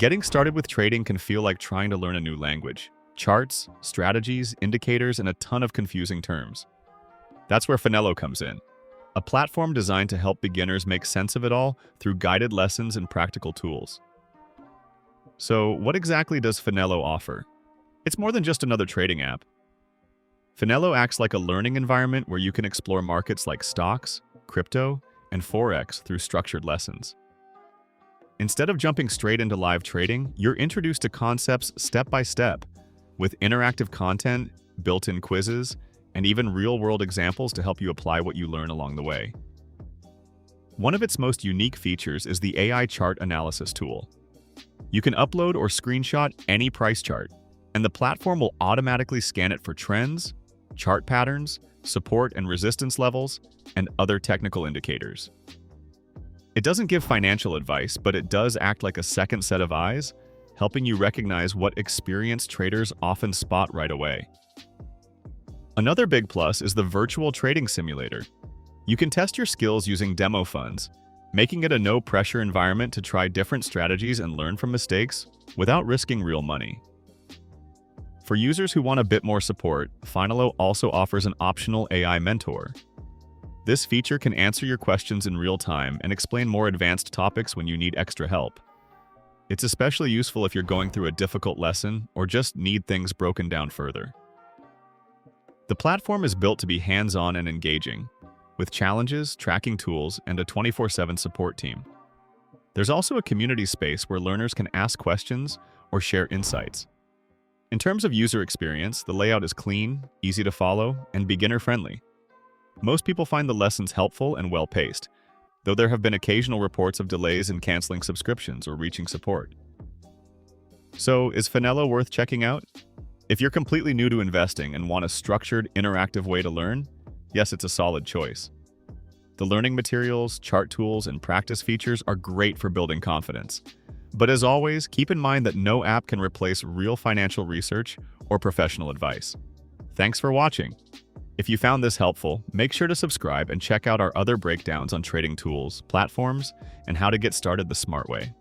Getting started with trading can feel like trying to learn a new language. Charts, strategies, indicators, and a ton of confusing terms. That's where Finelo comes in, a platform designed to help beginners make sense of it all through guided lessons and practical tools. So, what exactly does Finelo offer? It's more than just another trading app. Finelo acts like a learning environment where you can explore markets like stocks, crypto, and Forex through structured lessons. Instead of jumping straight into live trading, you're introduced to concepts step by step, with interactive content, built-in quizzes, and even real-world examples to help you apply what you learn along the way. One of its most unique features is the AI chart analysis tool. You can upload or screenshot any price chart, and the platform will automatically scan it for trends, chart patterns, support and resistance levels, and other technical indicators. It doesn't give financial advice, but it does act like a second set of eyes, helping you recognize what experienced traders often spot right away. Another big plus is the virtual trading simulator. You can test your skills using demo funds, making it a no-pressure environment to try different strategies and learn from mistakes without risking real money. For users who want a bit more support, Finelo also offers an optional AI mentor. This feature can answer your questions in real time and explain more advanced topics when you need extra help. It's especially useful if you're going through a difficult lesson or just need things broken down further. The platform is built to be hands-on and engaging, with challenges, tracking tools, and a 24/7 support team. There's also a community space where learners can ask questions or share insights. In terms of user experience, the layout is clean, easy to follow, and beginner-friendly. Most people find the lessons helpful and well-paced, though there have been occasional reports of delays in canceling subscriptions or reaching support. So, is Finelo worth checking out? If you're completely new to investing and want a structured, interactive way to learn, yes, it's a solid choice. The learning materials, chart tools, and practice features are great for building confidence. But as always, keep in mind that no app can replace real financial research or professional advice. Thanks for watching. If you found this helpful, make sure to subscribe and check out our other breakdowns on trading tools, platforms, and how to get started the smart way.